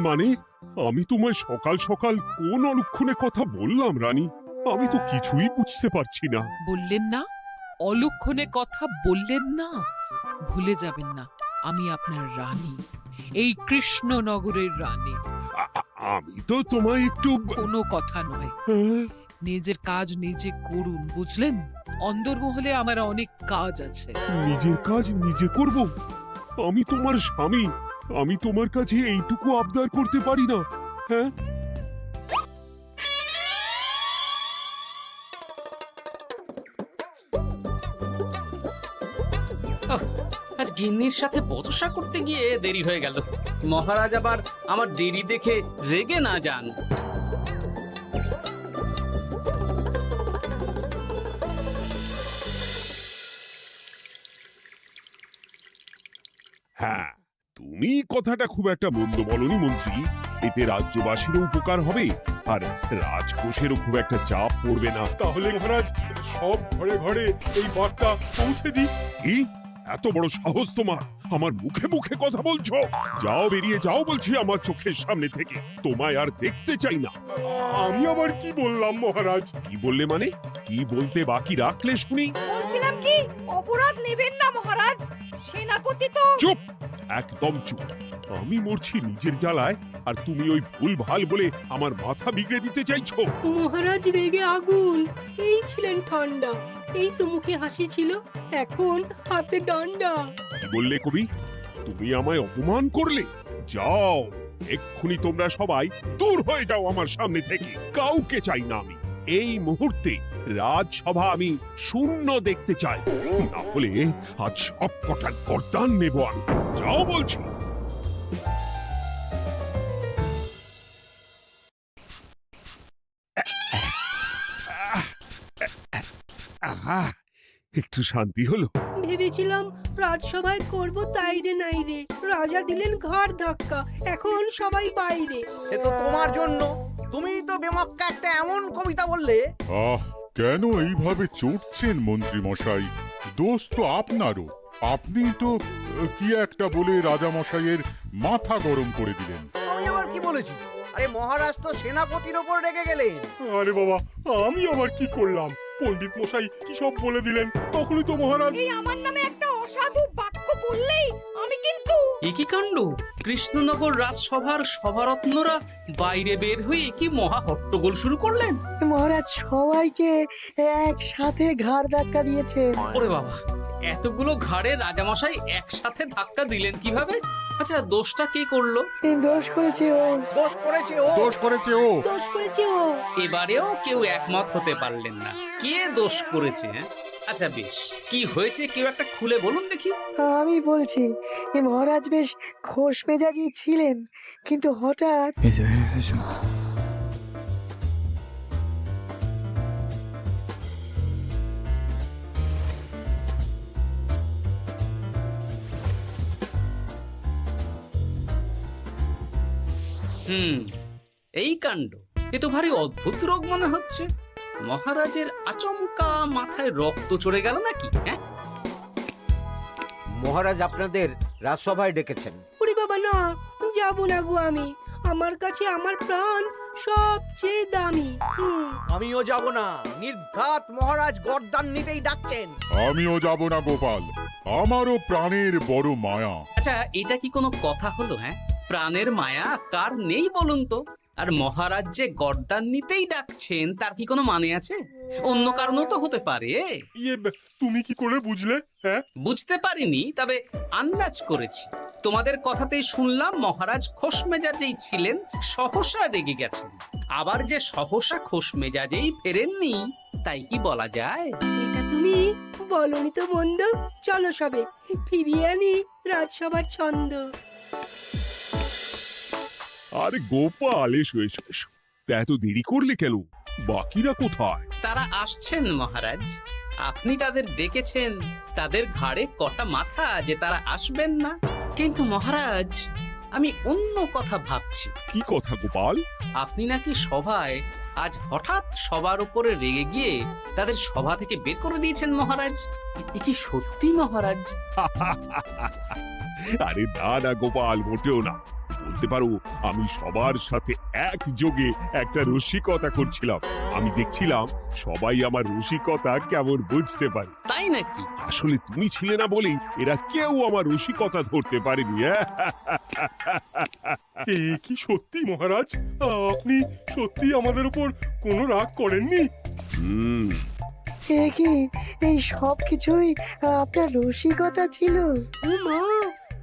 মানে আমি তোমায় সকাল সকাল কোন অলক্ষণে কথা বললাম রানী? আমি তো কিছুই বুঝতে পারছি না। বললেন না, অলক্ষণে কথা বললেন না। ভুলে যাবেন না, আমি আপনার রানী, এই কৃষ্ণনগরের রানী। আমি তো তোমায় একটু কোনো কথা নয়, নিজের কাজ নিজে করুন, বুঝলেন? অন্দরমহলে আমার অনেক কাজ আছে। নিজের কাজ নিজে করব? আমি তোমার স্বামী, আমি তোমার কাছে এইটুকু আবদার করতে পারি না? হ্যাঁ, আজ গিন্নির সাথে বচসা করতে গিয়ে দেরি হয়ে গেল। মহারাজ আবার আমার দেরি দেখে রেগে না যান। হ্যাঁ, তুমি কথাটা খুব একটা মন্দ বলনি মন্ত্রী। এতে রাজ্যবাসীরও উপকার হবে, আর রাজকোষেরও খুব একটা চাপ পড়বে না। তাহলে মহারাজ সব ঘরে ঘরে এই বার্তা পৌঁছে দিই। কি এত বড় সাহস তোমার? আমার মুখে মুখে কথা বলছো? যাও, বেরিয়ে যাও বলছি আমার চোখের সামনে থেকে। তোমায় আর দেখতে চাই না। আমি আবার কি বললাম মহারাজ? কি বললে মানে? কি বলতে বাকি রাখলে শুনি? বলছিলাম কি, অপরাধ নেবেন না মহারাজ, সেনাপতি তো। চুপ, একদম চুপ। আমি মরছি নিজের জ্বালায়, আর তুমি ওই ভুল ভাল বলে আমার মাথা বিগড়ে দিতে চাইছো? মহারাজ রেগে আগুন, এই ছিলেন ঠান্ডা, এই তো মুখে হাসি ছিল, এখন হাতে ডান্ডা। কি বললে কবি? তুমি আমায় অপমান করলে? যাও, এক্ষুনি তোমরা সবাই দূর হয়ে যাও আমার সামনে থেকে। কাউকে চাই না আমি। এই মুহূর্তে রাজসভা আমি শূন্য দেখতে চাই, না হলে আজ সব কটা গর্দান নেব আমি। যাও বলছি। আহা, একটু শান্তি হলো। ভেবেছিলাম রাজসভায় করব তাই রে নাই রে, রাজা দিলেন ঘাড় ধাক্কা, এখন সবাই বাইরে। সে তো তোমার জন্য, তুমিই তো বেমক্কা একটা এমন কবিতা বললে। কেন এইভাবে চড়ছেন মন্ত্রী মশাই? দোষ তো আপনারও। আপনি তো কি একটা বলে রাজা মশাইয়ের মাথা গরম করে দিলেন। আমি আবার কি বলেছি? আরে মহারাজ তো সেনাপতির ওপর রেগে গেলেন। আরে বাবা, আমি আবার কি করলাম? পণ্ডিত মশাই কি সব বলে দিলেন, তখনই তো মহারাজ। এই আমার নামে একটা অসাধু বাক্য বললেই আমি কিন্তু। এ কি কাণ্ড! কৃষ্ণনগর রাজসভার সভারত্নরা বাইরে বের হয়ে কি মহা হট্টগোল শুরু করলেন। মহারাজ সবাইকে একসাথে ঘাড় ধাক্কা দিয়েছে। ওরে বাবা, এতগুলো ঘাড়ে রাজামশাই একসাথে ধাক্কা দিলেন কিভাবে? আচ্ছা, দোষটা কে করলো? দোষ করেছে ও, দোষ করেছে ও। দোষ করেছে ও। দোষ করেছে ও। এবারেও কেউ একমত হতে পারলেন না কে দোষ করেছে। আচ্ছা বেশ, কি হয়েছে কেউ একটা খুলে বলুন দেখি। আমি বলছি, মহারাজ বেশ খোশ মেজাজি ছিলেন, কিন্তু হঠাৎ এই কাণ্ড! এ তো ভারী অদ্ভুত রোগ মনে হচ্ছে। মহারাজের আচমকা মাথায় রক্ত চড়ে গেল নাকি? হ্যাঁ, মহারাজ আপনাদের রাজসভায় ডেকেছেন। ওরে বাবা না, যাব না গো আমি, আমার কাছে আমার প্রাণ সবচেয়ে দামি। আমিও যাব না, নির্ঘাত মহারাজ গর্দান নিতেই ডাকছেন। আমিও যাব না গোপাল, আমারও প্রাণের বড় মায়া। আচ্ছা, এটা কি কোনো কথা হলো? হ্যাঁ, প্রাণের মায়া কার নেই বলুন তো? আর মহারাজ যে গর্দান নিতেই ডাকছেন তার কি কোনো মানে আছে? অন্য কারণও তো হতে পারে। তুমি কি করে বুঝলে? হ্যাঁ, বুঝতে পারিনি, তবে আন্দাজ করেছি। তোমাদের কথাতেই শুনলাম মহারাজ খোশ মেজাজেই ছিলেন, সহসা রেগে গেছেন। আবার যে সহসা খোশ মেজাজেই ফেরেননি, তাই কি বলা যায়? এটা তুমি বলনি তো বন্ধু, চলো সবে ফিরিয়ে আনি রাজসভার ছন্দ। আরে গোপাল, এসো এসো এসো। তা এত দেরি করলে কেন? বাকিরা কোথায়? তারা আসছেন মহারাজ। আপনি তাদের ডেকেছেন, তাদের ঘাড়ে কটা মাথা যে তারা আসবেন না। কিন্তু মহারাজ, আমি অন্য কথা ভাবছি। কি কথা গোপাল? আপনি নাকি সভায় আজ হঠাৎ সবার উপরে রেগে গিয়ে তাদের সভা থেকে বের করে দিয়েছেন মহারাজ। এ কি সত্যি মহারাজ? আরে না না গোপাল, মোটেও না। বলতে পারো আমি সবার সাথে একযোগে একটা রসিকতা করছিলাম। আমি দেখছিলাম সবাই আমার রসিকতা কেমন বুঝতে পারে। তাই নাকি? আসলে তুমি ছিলে না বলেই এরা কেউ আমার রসিকতা ধরতে পারেনি। এ কি সত্যি মহারাজ? আপনি সত্যি আমাদের উপর কোনো রাগ করেননি? হুম, এ কি এই সব কিছুই আপনার রসিকতা ছিল? ও মা,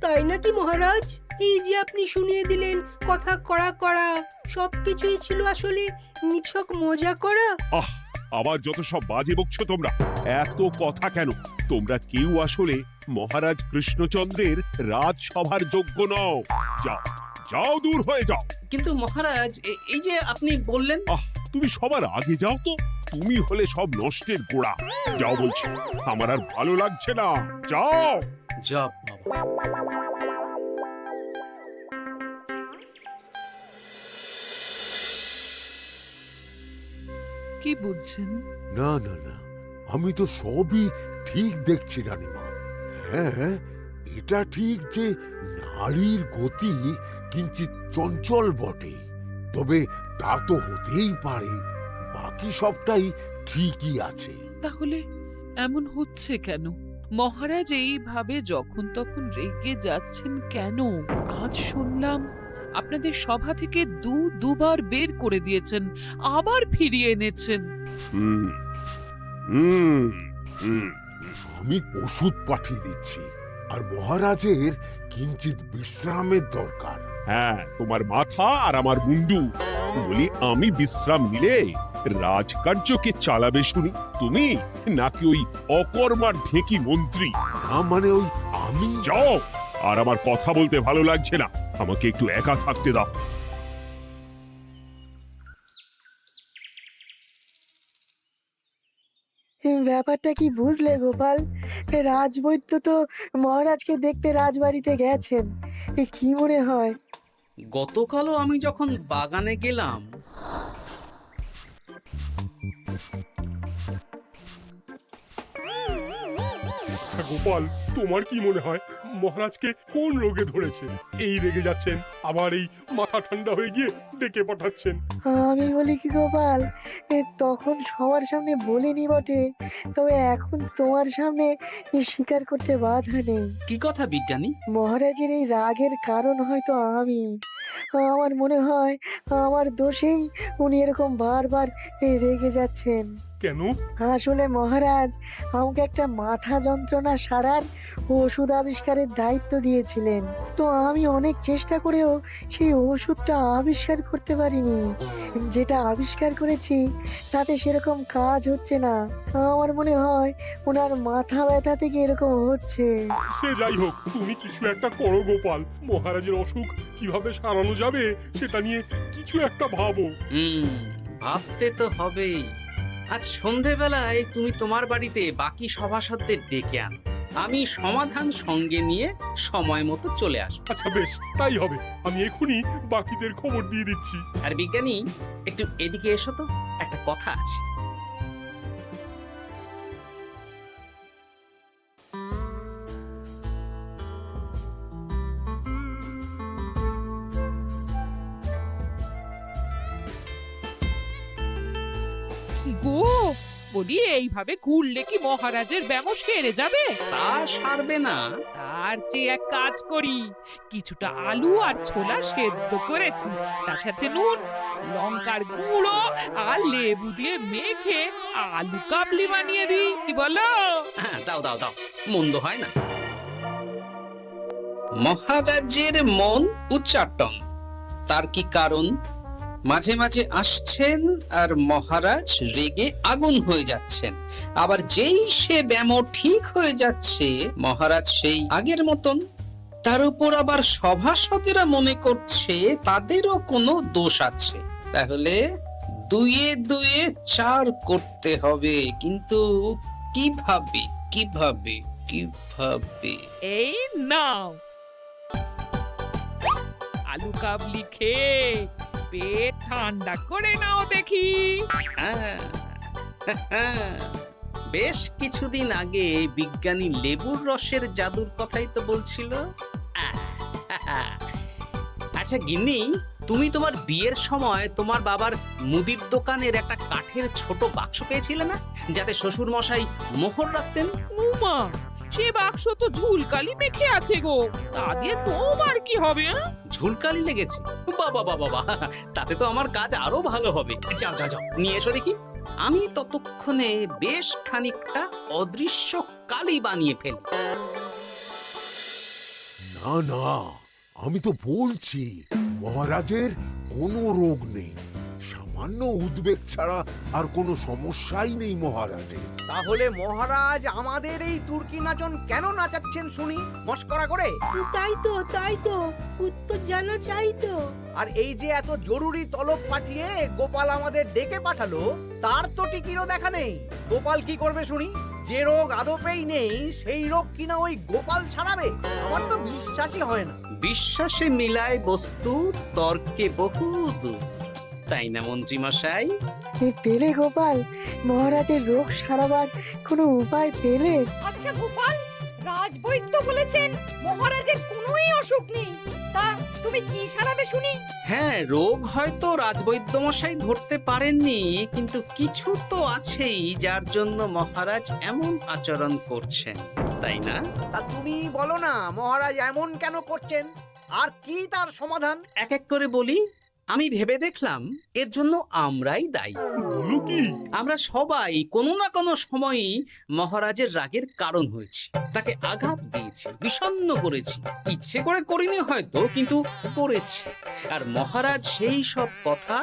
তাই নাকি মহারাজ? এই যে আপনি শুনিয়ে দিলেন কথা কড়া কড়া, সবকিছুই ছিল আসলে নিছক মজা করা। আহ, আবার যত সব বাজে বকছো তোমরা। এত কথা কেন? তোমরা কেউ আসলে মহারাজ কৃষ্ণচন্দ্রের রাজসভার যোগ্য নও। যাও, যাও, দূর হয়ে যাও। কিন্তু মহারাজ, এই যে আপনি বললেন। আহ, তুমি সবার আগে যাও তো। তুমি হলে সব নষ্টের গোড়া। যাও বলছি, আমার আর ভালো লাগছে না। যাও। জপ বাবা। কি বুঝছেন? না না না, আমি তো সবই ঠিক দেখছি রানীমা। হ্যাঁ, এটা ঠিক যে নারীর গতি কিঞ্চিত চঞ্চল বটে, তবে তা তো হতেই পারে। বাকি সবটাই ঠিকই আছে। তাহলে এমন হচ্ছে কেন? মহারাজ এইভাবে যখন তখন রেগে যাচ্ছেন কেন? আজ শুনলাম আপনাদের সভা থেকে দুবার বের করে দিয়েছেন, আবার ফিরিয়ে এনেছেন। হুম, হুম, হুম। আমি ওষুধ পাঠিয়ে দিচ্ছি, আর মহারাজের কিঞ্চিত বিশ্রামের দরকার। হ্যাঁ, তোমার মাথা আর আমার মুন্ডু। বলি, আমি বিশ্রাম নিলে রাজকার্যকে চালাবে শুনি তুমি, নাকি ওই অকর্মার ঢেকি মন্ত্রী? না মানে ওই আমি। যাও, আর আমার কথা বলতে ভালো লাগছে না। আমাকে একটু একা থাকতে দাও। ব্যাপারটা কি বুঝলে গোপাল? রাজবৈদ্য তো মহারাজকে দেখতে রাজবাড়িতে গেছেন। কি মনে হয়? গতকালও আমি যখন বাগানে গেলাম, গোপাল, তোমার কি মনে হয় মহারাজকে কোন রোগে ধরেছে? এই রেগে যাচ্ছেন, আবার এই মাথা ঠান্ডা হয়ে গিয়ে ডেকে পাঠাচ্ছেন। আমি বলি কি গোপাল, তখন সবার সামনে বলিনি বটে, তবে এখন তোমার সামনে স্বীকার করতে বাধা নেই। কি কথা বিজ্ঞানী? মহারাজের এই রাগের কারণ হয়তো আমি। আমার মনে হয় আমার দোষেই উনি এরকম বারবার রেগে যাচ্ছেন। কেন? আসলে মহারাজ আমাকে একটা মাথা যন্ত্রণা সারার ওষুধ আবিষ্কারের দায়িত্ব দিয়েছিলেন, তো আমি অনেক চেষ্টা করেও সেই ওষুধটা আবিষ্কার করতে পারিনি। যেটা আবিষ্কার করেছি তাতে সেরকম কাজ হচ্ছে না। আমার মনে হয় ওনার মাথা ব্যথা থেকে এরকম হচ্ছে। সে যাই হোক, তুমি কিছু একটা করো গোপাল। মহারাজের অসুখ কিভাবে সারানো যাবে সেটা নিয়ে কিছু একটা ভাবো। ভাবতে তো হবেই। আজ সন্ধেবেলায় তুমি তোমার বাড়িতে বাকি সভাসদদের ডেকে আনো, আমি সমাধান সঙ্গে নিয়ে সময় মতো চলে আসবো। আচ্ছা বেশ, তাই হবে। আমি এখনই বাকিদের খবর দিয়ে দিচ্ছি। আর বিজ্ঞানী, একটু এদিকে এসো তো, একটা কথা আছে। গো, বলি এইভাবে ঘুরলে কি মহারাজের ব্যামো সেরে যাবে? তা সারবে না। তার চেয়ে এক কাজ করি, কিছুটা আলু আর ছোলা সেদ্ধ করেছি, তার সাথে নুন, লঙ্কার গুঁড়ো আর লেবু দিয়ে মেখে আলু কাবলি বানিয়ে দিই, কি বলো? হ্যাঁ, দাও দাও দাও, মন্দ হয় না। মহারাজের মন উচ্চাটন, তার কি কারণ? মাঝে মাঝে আসছেন আর মহারাজ রেগে আগুন হয়ে যাচ্ছেন, আবার যেই সে ব্যামো ঠিক হয়ে যাচ্ছে মহারাজ সেই আগের মতন। তার উপর আবার সভাসদেরা মনে করছে তাদেরও কোনো দোষ আছে। তাহলে দুয়ে দুয়ে চার করতে হবে, কিন্তু কিভাবে কিভাবে কিভাবে? এই নাও আলু কাবলি খেয়ে পেট ঠান্ডা করে নাও দেখি। বেশ কিছুদিন আগে বিজ্ঞানী লেবুর রসের জাদুর কথাই তো বলছিল। আজ আচ্ছা গিন্নি, তুমি তোমার বিয়ের সময় তোমার বাবার মুদির দোকানের একটা কাঠের ছোট বাক্স পেয়েছিলে না, যাতে শ্বশুর মশাই মোহর রাখতেন? উমা, সে বাক্স তো ঝুলকালি মেখে আছে গো, তা দিয়ে তোমার কি হবে? ঝুলকালি লেগেছে? বাবা বাবা বাবা, তাতে তো আমার কাজ আরো ভালো হবে। যাও যাও যাও, নিয়ে এসো দেখি। আমি ততক্ষণে বেশ খানিকটা অদৃশ্য কালি বানিয়ে ফেলি। না না, আমি তো বলছি মহারাজের কোনো রোগ নেই, সামান্য উদ্বেগ ছাড়া আর কোনো সমস্যাই নেই মহারাজের। তাহলে মহারাজ আমাদের এই তুর্কি নাচন কেন নাচাচ্ছেন শুনি, মস্করা করে? তাই তো উত্তর জানা চাই তো। আর এই যে এত জরুরি তলব পাঠিয়ে গোপাল আমাদের ডেকে পাঠালো, তার তো টিকিরও দেখা নেই। গোপাল কি করবে শুনি? যে রোগ আদপেই নেই সেই রোগ কিনা ওই গোপাল ছাড়াবে? আমার তো বিশ্বাসই হয় না। বিশ্বাসে মিলায় বস্তু, তর্কে বহু দূর, তাই না মন্ত্রী মশাই? পেলে গোপাল, মহারাজের রোগ সারাবার কোনো উপায় পেলে? আচ্ছা গোপাল, রাজবৈদ্য বলেছেন মহারাজের কোনোই অসুখ নেই, তা তুমি কি সারাবে শুনি? হ্যাঁ, রোগ হয়তো রাজবৈদ্য মশাই ধরতে পারেননি, কিন্তু কিছু তো আছেই যার জন্য মহারাজ এমন আচরণ করছেন, তাই না? তা তুমি বলো না মহারাজ এমন কেন করছেন, আর কি তার সমাধান? এক এক করে বলি। আমি ভেবে দেখলাম এর জন্য আমরাই দায়ী। বলো কি? আমরা সবাই কোনো না কোনো সময়ই মহারাজের রাগের কারণ হয়েছি, তাকে আঘাত দিয়েছি, বিষণ্ণ করেছি। ইচ্ছে করে করিনি হয়তো, কিন্তু করেছি। আর মহারাজ সেই সব কথা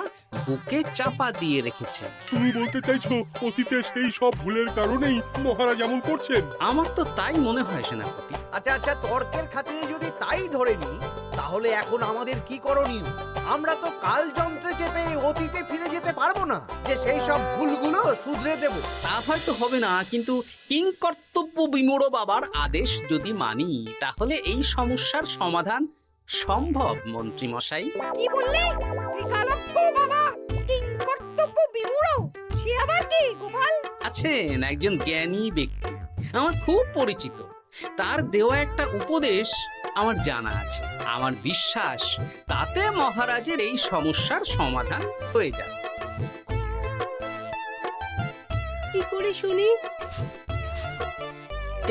বুকে চাপা দিয়ে রেখেছেন। তুমি বলতে চাইছো অতীতে সেই সব ভুলের কারণেই মহারাজ এমন করছেন? আমার তো তাই মনে হয় সেনাপতি। আচ্ছা তর্কের খাতিরে যদি তাই ধরে নি, তাহলে এখন আমাদের কি করণীয়? আমরা তো কাল যন্ত্রে চেপে অতীতে ফিরে যেতে পারবো না যে সেই সব ভুলগুলো শুধরে দেব। তা হয়তো হবে না, কিন্তু কিংকর্তব্য বিমূঢ় বাবার আদেশ যদি মানি, তাহলে এই সমস্যার সমাধান সম্ভব মন্ত্রী মশাই। কি বললে? ত্রিকালজ্ঞ বাবা কিংকর্তব্য বিমূঢ়, সে আবার কি গোপাল? আছেন একজন জ্ঞানী ব্যক্তি, আমার খুব পরিচিত। তার দেওয়া একটা উপদেশ আমার জানা আছে। আমার বিশ্বাস তাতে মহারাজের এই সমস্যার সমাধান হয়ে যাবে। কি করে শুনি?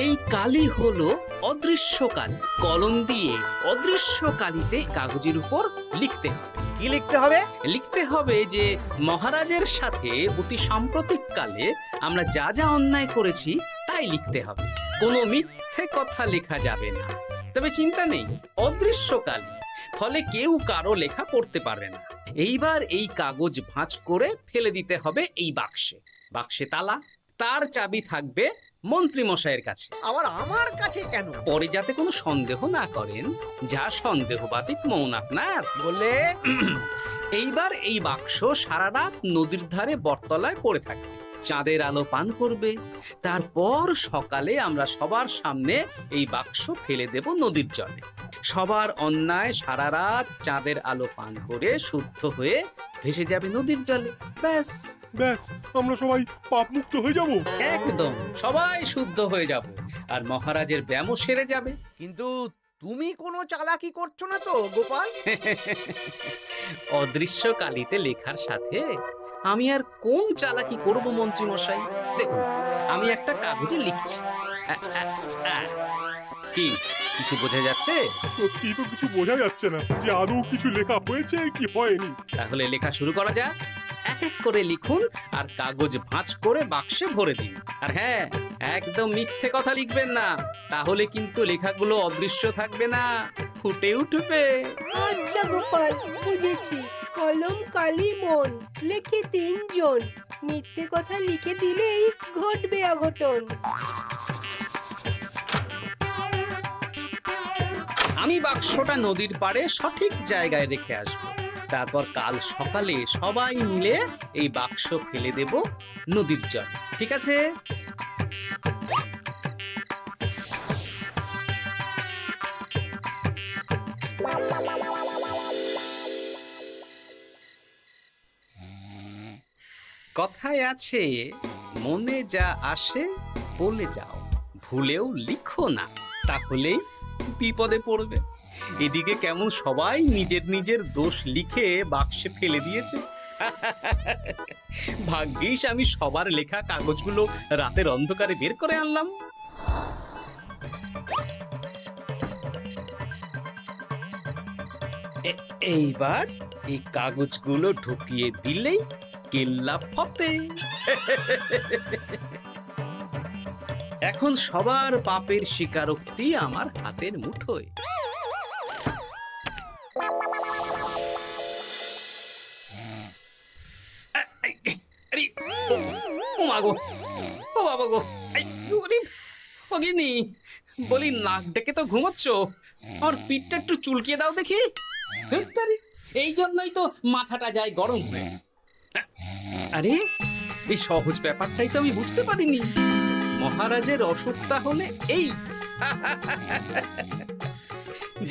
এই কালি হলো অদৃশ্য কালি। কলম দিয়ে অদৃশ্য কালিতে কাগজের উপর লিখতে হবে। কি লিখতে হবে? লিখতে হবে যে মহারাজের সাথে অতি সাম্প্রতিক কালে আমরা যা যা অন্যায় করেছি তাই লিখতে হবে। কোনো মিথ্যে কথা লেখা যাবে না। তবে চিন্তা নেই, অদৃশ্য কালি, ফলে কেউ কারো লেখা পড়তে পারবে না। এইবার এই কাগজ ভাঁজ করে ফেলে দিতে হবে এই বাক্সে। বাক্সে তালা, তার চাবি থাকবে মন্ত্রী মশাইয়ের কাছে। আবার আমার কাছে কেন? পরে যাতে কোনো সন্দেহ না করেন, যা সন্দেহবাতিক মৌন আপনার। বললে এইবার এই বাক্স সারা রাত নদীর ধারে বটতলায় পড়ে থাকবে, চাঁদের আলো পান করবে। তারপর সকালে আমরা সবার সামনে এই বাক্স ফেলে দেব নদীর জলে। সবার অন্যায় সারা রাত চাঁদের আলো পান করে শুদ্ধ হয়ে ভেসে যাবে নদীর জলে। ব্যাস ব্যাস, আমরা সবাই পাপ মুক্ত হয়ে যাব। একদম সবাই শুদ্ধ হয়ে যাব, আর মহারাজের ব্যায়ামও সেরে যাবে। কিন্তু তুমি কোনো চালাকি করছো না তো গোপাল? অদৃশ্য কালিতে লেখার সাথে আমি আর কোন চালাকি করব মন্ত্রী মশাই? দেখুন, আমি একটা কাগজে লিখছি। কি কিছু বোঝা যাচ্ছে? সত্যি তো কিছু বোঝা যাচ্ছে না যে আদৌ কিছু লেখা হয়েছে কি হয়নি। তাহলে লেখা শুরু করা যাক। এক এক করে লিখুন আর কাগজ ভাঁজ করে বাক্সে ভরে দিন। আর হ্যাঁ, একদম মিথ্যে কথা লিখবেন না, তাহলে কিন্তু লেখাগুলো অদৃশ্য থাকবে না, ফুটে উঠবে। আচ্ছা গোপাল, বুঝেছি। কলম কালি মন, লেখে 3 জন, মিথ্যে কথা লিখে দিলেই ঘটবে অঘটন। আমি বাক্সটা নদীর পাড়ে সঠিক জায়গায় রেখে আসব। তারপর কাল সকালে সবাই মিলে এই বাক্স ফেলে দেব নদীর জলে। ঠিক আছে? কথায় আছে, মনে যা আসে বলে যাও, ভুলেও লিখো না, তাহলেই বিপদে পড়বে। এদিকে কেমন সবাই নিজের নিজের দোষ লিখে বাক্সে ফেলে দিয়েছে। ভাগ্যিস আমি সবার লেখা কাগজগুলো রাতের অন্ধকারে বের করে আনলাম। এইবার এই কাগজগুলো ঢুকিয়ে দিলেই কেল্লা ফতে। এখন সবার পাপের স্বীকারোক্তি আমার হাতের মুঠোয়। আরে, ও মা গো, ও বাবা গো, অগিনি বলি, নাক ডেকে তো ঘুমোচ্ছ, আমার পিঠটা একটু চুলকিয়ে দাও দেখি। এই জন্যই তো মাথাটা যায় গরম হয়ে। আরে, এই সহজ ব্যাপারটাই তো আমি বুঝতে পারিনি। মহারাজের অসুখ তাহলে এই।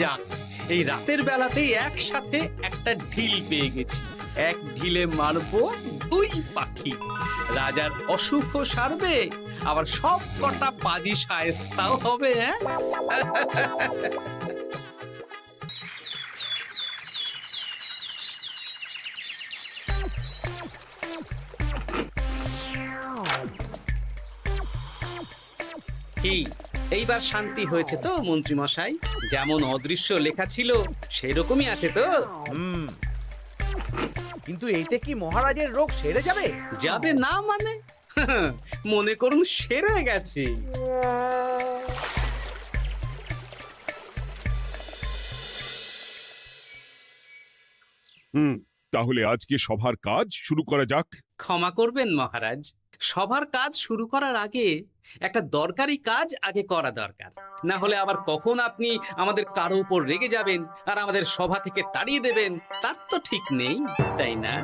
যাক, এই রাতের বেলাতেই একসাথে একটা ঢিল পেয়ে গেছি। এক ঢিলে মারবো 2 পাখি। রাজার অসুখও সারবে, আবার সব কটা পাজি শায়েস্তাও হবে। কি এইবার শান্তি হয়েছে তো মন্ত্রী মশাই? যেমন অদৃশ্য লেখা ছিল সেরকমই আছে তো? কিন্তু এতে কি মহারাজের রোগ সেরে যাবে? যাবে না মানে? মনে করুন সেরে গেছে। তাহলে আজকে সভার কাজ শুরু করা যাক। ক্ষমা করবেন মহারাজ, সবার কাজ শুরু করার আগে একটা দরকারি কাজ আগে করা দরকার। না হলে আবার কখন আপনি আমাদের কারো উপর রেগে যাবেন আর আমাদের সভা থেকে তাড়িয়ে দেবেন, তার তো ঠিক নেই, তাই না?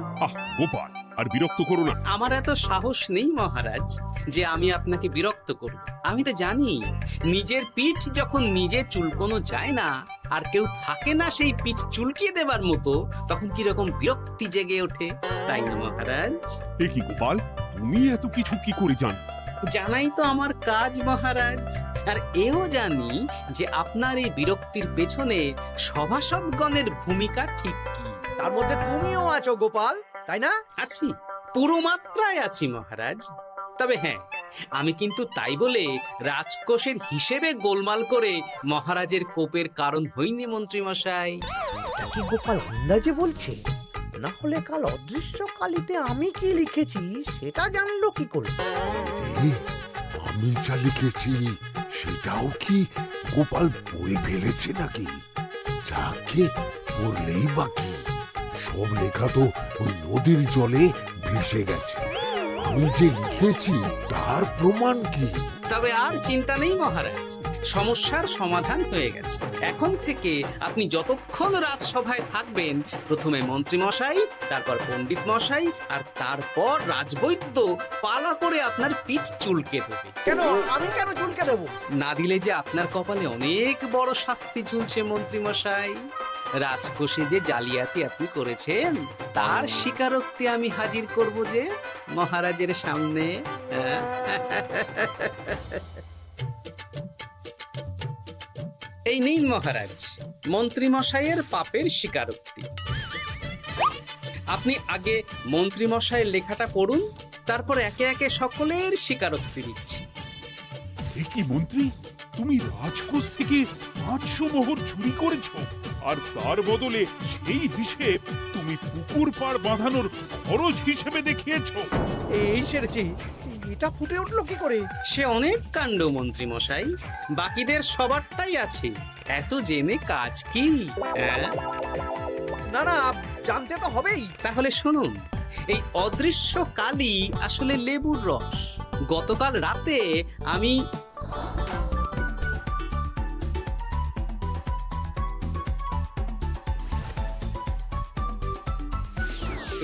গোপাল, আর বিরক্ত করো না। আমার এত সাহস নেই মহারাজ যে আমি আপনাকে বিরক্ত করব। আমি তো জানি নিজের পিঠ যখন নিজে চুলকোনো যায় না, আর কেউ থাকে না সেই পিঠ চুলকিয়ে দেবার মতো, তখন কিরকম বিরক্তি জেগে ওঠে, তাই না মহারাজ? এ কি গোপাল, তুমি এত কিছু কি করে জানো? জানাই তো আমার কাজ মহারাজ। আর এও জানি যে আপনার এই বিরক্তির পেছনে সভাসদগণের ভূমিকা ঠিক কি। তার মধ্যে তুমিও আছো গোপাল, তাই না? আছি, পুরো মাত্রায় আছি মহারাজ। তবে হ্যাঁ, আমি কিন্তু তাই বলে রাজকোষের হিসেবে গোলমাল করে মহারাজের কোপের কারণ হইনি মন্ত্রী মশাই। এটা কি গোপাল আন্দাজে বলছে? না হলে কাল অদৃশ্য কালিতে আমি কি লিখেছি সেটা জানলো কি করে? আমি যা লিখেছি সেটাও কি গোপাল পড়ে ফেলেছে নাকি? যাকে পড়লেই বাকি, সব লেখা তো ওই নদীর জলে ভেসে গেছে। আমি যে লিখেছি তার প্রমাণ কি? তবে আর চিন্তা নেই মহারাজ, সমস্যার সমাধান হয়ে গেছে। এখন থেকে আপনি যতক্ষণ রাজসভায় থাকবেন, প্রথমে মন্ত্রী মশাই, তারপর পণ্ডিত মশাই, আর তারপর রাজবৈদ্য পালা করে আপনার পিঠ চুলকে দেবে। কেন আমি কেন চুলকে দেবো? না দিলে যে আপনার কপালে অনেক বড় শাস্তি ঝুলছে মন্ত্রী মশাই। রাজকোষে যে জালিয়াতি আপনি করেছেন তার স্বীকারোক্তি আমি হাজির করব যে মহারাজের সামনে। এই নিন মহারাজ, মন্ত্রী মশাইয়ের পাপের স্বীকারোক্তি। আপনি আগে মন্ত্রী মশাইয়ের লেখাটা পড়ুন, তারপর একে একে সকলের স্বীকারোক্তি দিচ্ছি। এ কি মন্ত্রী, তুমি রাজকোষ থেকে 500 মোহর চুরি করেছো, আর তার বদলে সেই হিসেব তুমি পুকুর পাড় বাঁধানোর খরচ হিসেবে দেখিয়েছো। এই সেরেছি, এটা ফুটে উঠলো কি করে? সে অনেক কাণ্ড মন্ত্রী মশাই, বাকিদের সবারটাই আছে, এত জেনে কাজ কি? না না, জানতে তো হবেই। তাহলে শুনুন, এই অদৃশ্য কালি আসলে লেবুর রস। গতকাল রাতে আমি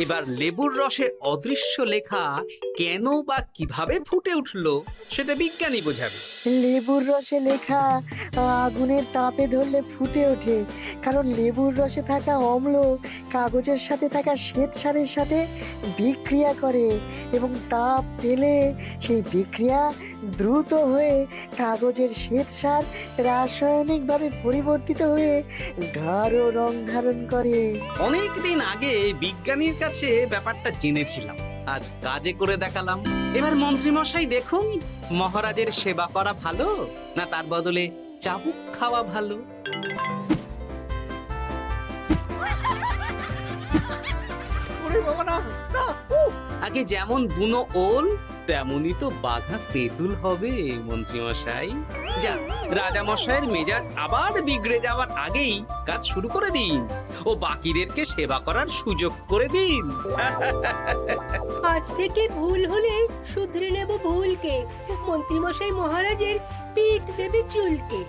এবার লেবুর রসে অদৃশ্য লেখা কেন বা কিভাবে ফুটে উঠলো সেটা বিজ্ঞানী বোঝাবে। লেবুর রসে লেখা আগুনের তাপে ধরলে ফুটে ওঠে, কারণ লেবুর রসে থাকা অম্ল কাগজের সাথে থাকা শ্বেতসারের সাথে বিক্রিয়া করে এবং তাপ পেলে সেই বিক্রিয়া দ্রুত হয়ে কাগজের শ্বেতসার রাসায়নিকভাবে পরিবর্তিত হয়ে গাঢ় রং ধারণ করে। অনেক দিন আগে বিজ্ঞানীর কাছে ব্যাপারটা জেনেছিলাম, আজ কাজে করে দেখালাম। এবার মন্ত্রী মশাই দেখুন, মহারাজের সেবা করা ভালো না তার বদলে চাবুক খাওয়া ভালো? ওরে বাবা না, না, উফ! আগে যেমন বুনো ওল তেমনই তো বাঘা তেঁতুল হবে মন্ত্রী মশাই। যা, রাজা মশাইয়ের মেজাজ আবার বিগড়ে যাওয়ার আগেই কাজ শুরু করে দিন ও বাকিদেরকে সেবা করার সুযোগ করে দিন। আজ থেকে ভুল হলে শুধরে নেব ভুলকে। মন্ত্রীমশাই মহারাজের পিঠ দেবে চুলকে।